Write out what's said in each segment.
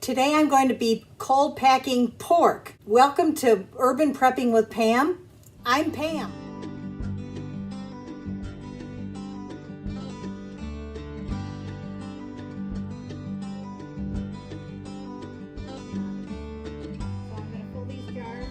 Today I'm going to be cold packing pork. Welcome to Urban Prepping with Pam. I'm Pam. So I'm going to fill these jars.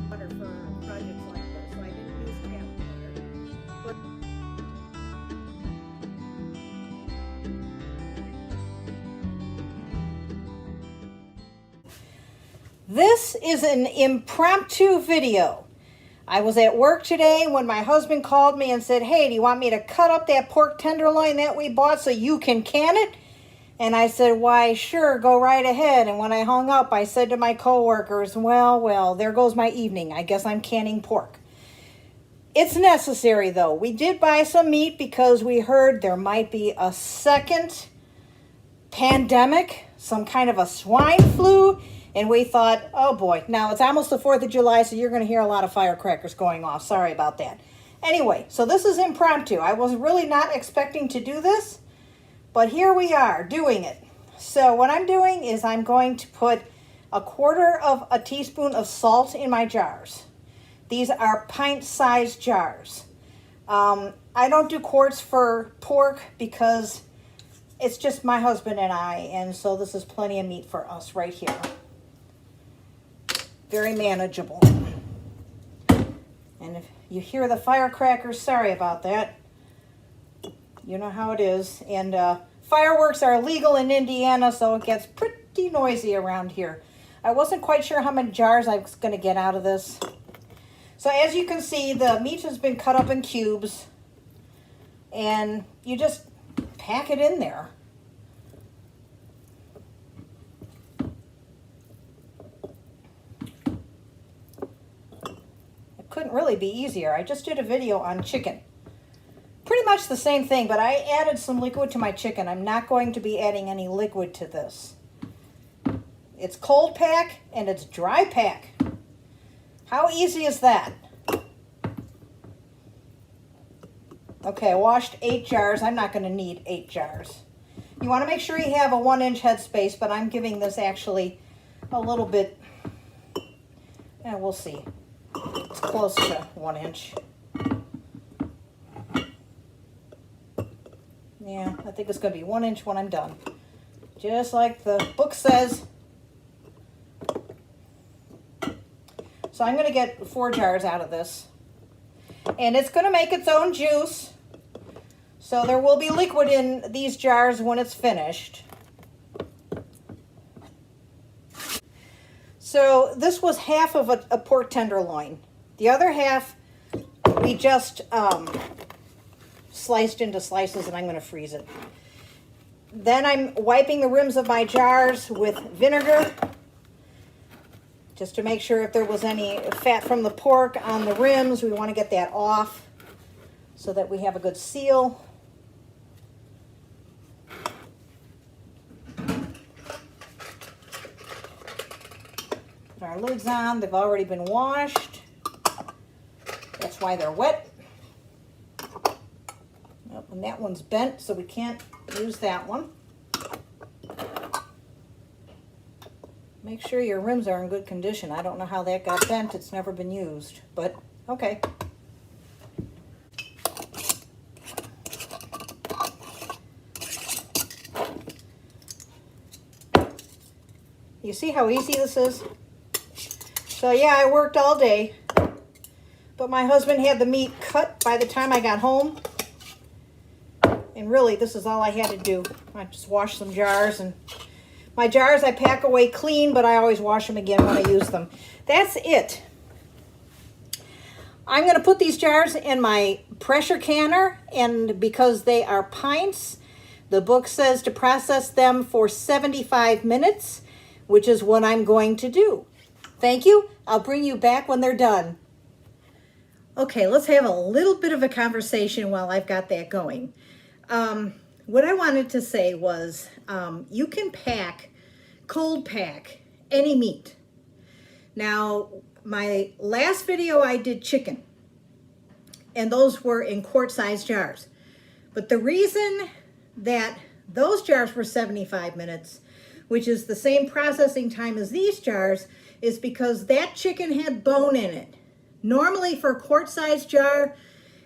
Water for projects like this, so I didn't use tap water. This is an impromptu video. I was at work today when my husband called me and said, "Hey, do you want me to cut up that pork tenderloin that we bought so you can can it?" And I said, "Why, sure, go right ahead." And when I hung up, I said to my coworkers, well, there goes my evening. I guess I'm canning pork. It's necessary, though. We did buy some meat because we heard there might be a second pandemic, some kind of a swine flu. And we thought, oh boy, now it's almost the 4th of July, so you're going to hear a lot of firecrackers going off. Sorry about that. Anyway, so this is impromptu. I was really not expecting to do this, but here we are doing it. So what I'm doing is I'm going to put 1/4 of a teaspoon of salt in my jars. These are pint-sized jars. I don't do quarts for pork because it's just my husband and I, and so this is plenty of meat for us right here. Very manageable. And if you hear the firecrackers, sorry about that. You know how it is. And fireworks are illegal in Indiana, so it gets pretty noisy around here. I wasn't quite sure how many jars I was going to get out of this. So as you can see, the meat has been cut up in cubes. And you just pack it in there. Couldn't really be easier. I just did a video on chicken. Pretty much the same thing, but I added some liquid to my chicken. I'm not going to be adding any liquid to this. It's cold pack and it's dry pack. How easy is that? Okay, I washed 8 jars. I'm not going to need 8 jars. You want to make sure you have a 1-inch headspace, but I'm giving this actually a little bit, and we'll see. It's close to 1 inch. Yeah, I think it's going to be 1 inch when I'm done. Just like the book says. So I'm going to get 4 jars out of this. And it's going to make its own juice. So there will be liquid in these jars when it's finished. So this was half of a pork tenderloin. The other half we just sliced into slices, and I'm going to freeze it. Then I'm wiping the rims of my jars with vinegar just to make sure if there was any fat from the pork on the rims, we want to get that off so that we have a good seal. Our lids on. They've already been washed. That's why they're wet. Oh, and that one's bent, so we can't use that one. Make sure your rims are in good condition. I don't know how that got bent. It's never been used, but okay. You see how easy this is? So yeah, I worked all day, but my husband had the meat cut by the time I got home. And really, this is all I had to do. I just washed some jars, and my jars I pack away clean, but I always wash them again when I use them. That's it. I'm going to put these jars in my pressure canner, and because they are pints, the book says to process them for 75 minutes, which is what I'm going to do. Thank you. I'll bring you back when they're done. Okay, let's have a little bit of a conversation while I've got that going. What I wanted to say was you can cold pack any meat. Now, my last video I did chicken, and those were in quart-sized jars. But the reason that those jars were 75 minutes, which is the same processing time as these jars, is because that chicken had bone in it. Normally for a quart-sized jar,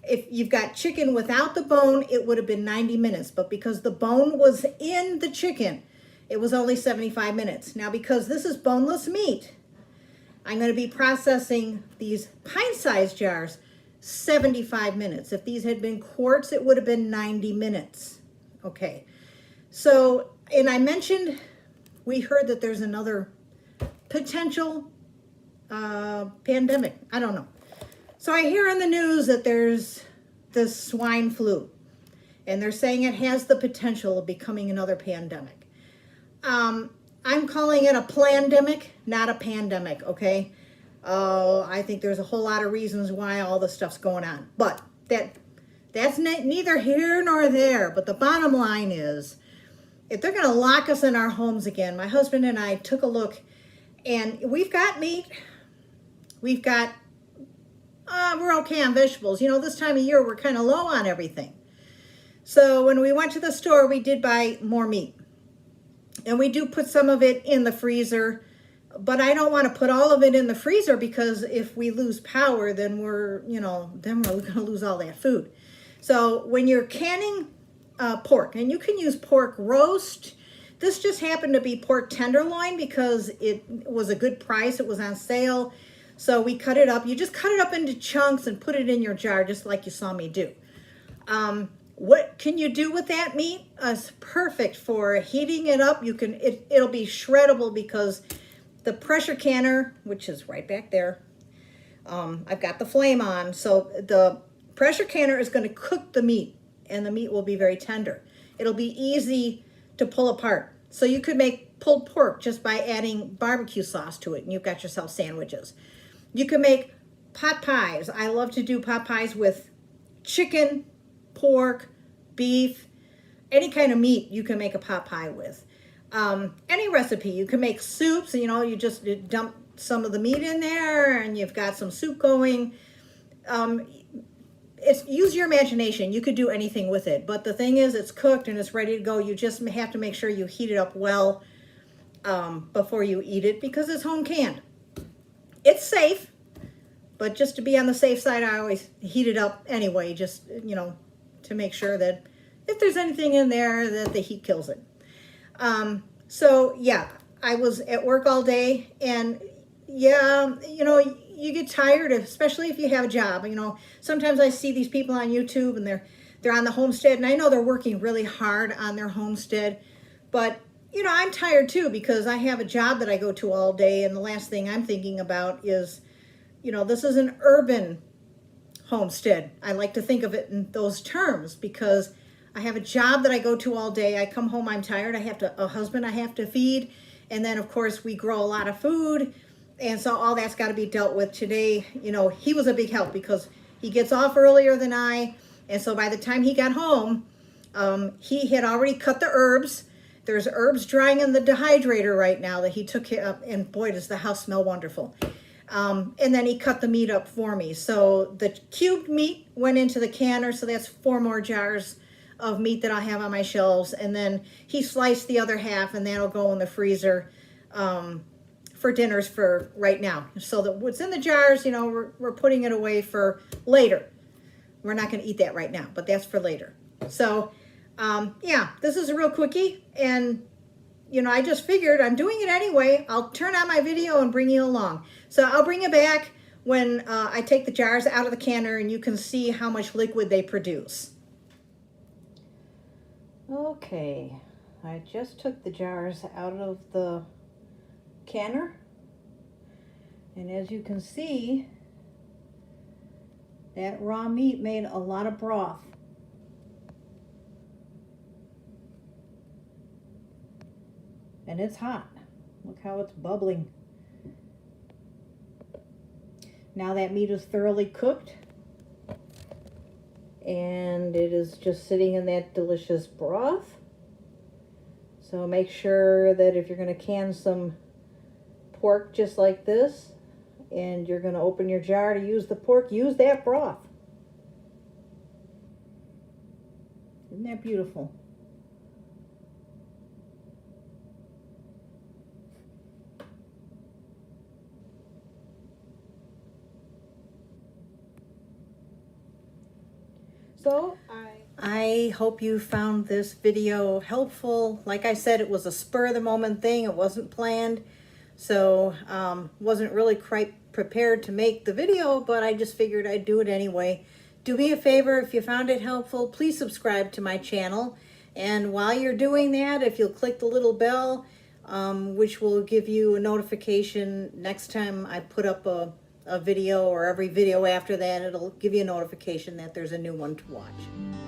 if you've got chicken without the bone, it would have been 90 minutes. But because the bone was in the chicken, it was only 75 minutes. Now, because this is boneless meat, I'm going to be processing these pint-sized jars 75 minutes. If these had been quarts, it would have been 90 minutes. Okay. So, and I mentioned, we heard that there's another potential pandemic. I don't know. So I hear on the news that there's the swine flu, and they're saying it has the potential of becoming another pandemic. I'm calling it a plandemic, not a pandemic, okay? I think there's a whole lot of reasons why all this stuff's going on, but that's neither here nor there. But the bottom line is, if they're going to lock us in our homes again, my husband and I took a look, and we've got meat, we've got, we're okay on vegetables. You know, this time of year, we're kind of low on everything. So when we went to the store, we did buy more meat. And we do put some of it in the freezer, but I don't want to put all of it in the freezer, because if we lose power, then we're going to lose all that food. So when you're canning pork, and you can use pork roast, this just happened to be pork tenderloin because it was a good price. It was on sale. So we cut it up. You just cut it up into chunks and put it in your jar, just like you saw me do. What can you do with that meat? It's perfect for heating it up. You can, it'll be shreddable, because the pressure canner, which is right back there, I've got the flame on. So the pressure canner is going to cook the meat, and the meat will be very tender. It'll be easy to pull apart. So you could make pulled pork just by adding barbecue sauce to it, and you've got yourself sandwiches. You can make pot pies. I love to do pot pies with chicken, pork, beef, any kind of meat you can make a pot pie with. Any recipe. You can make soups, you just dump some of the meat in there and you've got some soup going. Use your imagination. You could do anything with it. But the thing is, it's cooked and it's ready to go. You just have to make sure you heat it up well before you eat it, because it's home canned. It's safe, but just to be on the safe side, I always heat it up anyway, just, to make sure that if there's anything in there, that the heat kills it. So yeah, I was at work all day, and yeah, you get tired, especially if you have a job. Sometimes I see these people on YouTube, and they're on the homestead, and I know they're working really hard on their homestead, but I'm tired too, because I have a job that I go to all day, and the last thing I'm thinking about is, this is an urban homestead. I like to think of it in those terms, because I have a job that I go to all day. I come home, I'm tired. I have a husband I have to feed. And then of course we grow a lot of food. And so all that's got to be dealt with today. He was a big help, because he gets off earlier than I. And so by the time he got home, he had already cut the herbs. There's herbs drying in the dehydrator right now that he took up, and boy, does the house smell wonderful. And then he cut the meat up for me. So the cubed meat went into the canner, so that's 4 more jars of meat that I'll have on my shelves. And then he sliced the other half, and that'll go in the freezer for dinners for right now. So that what's in the jars, we're putting it away for later. We're not going to eat that right now, but that's for later. So yeah, this is a real quickie, and I just figured I'm doing it anyway. I'll turn on my video and bring you along. So I'll bring it back when I take the jars out of the canner, and you can see how much liquid they produce. Okay, I just took the jars out of the canner, and as you can see, that raw meat made a lot of broth. And it's hot. Look how it's bubbling. Now that meat is thoroughly cooked, and it is just sitting in that delicious broth. So make sure that if you're going to can some pork just like this, and you're going to open your jar to use the pork, use that broth. Isn't that beautiful? So I hope you found this video helpful. Like I said, it was a spur of the moment thing. It wasn't planned. So wasn't really quite prepared to make the video, but I just figured I'd do it anyway. Do me a favor, if you found it helpful, please subscribe to my channel. And while you're doing that, if you'll click the little bell, which will give you a notification next time I put up a video, or every video after that, it'll give you a notification that there's a new one to watch.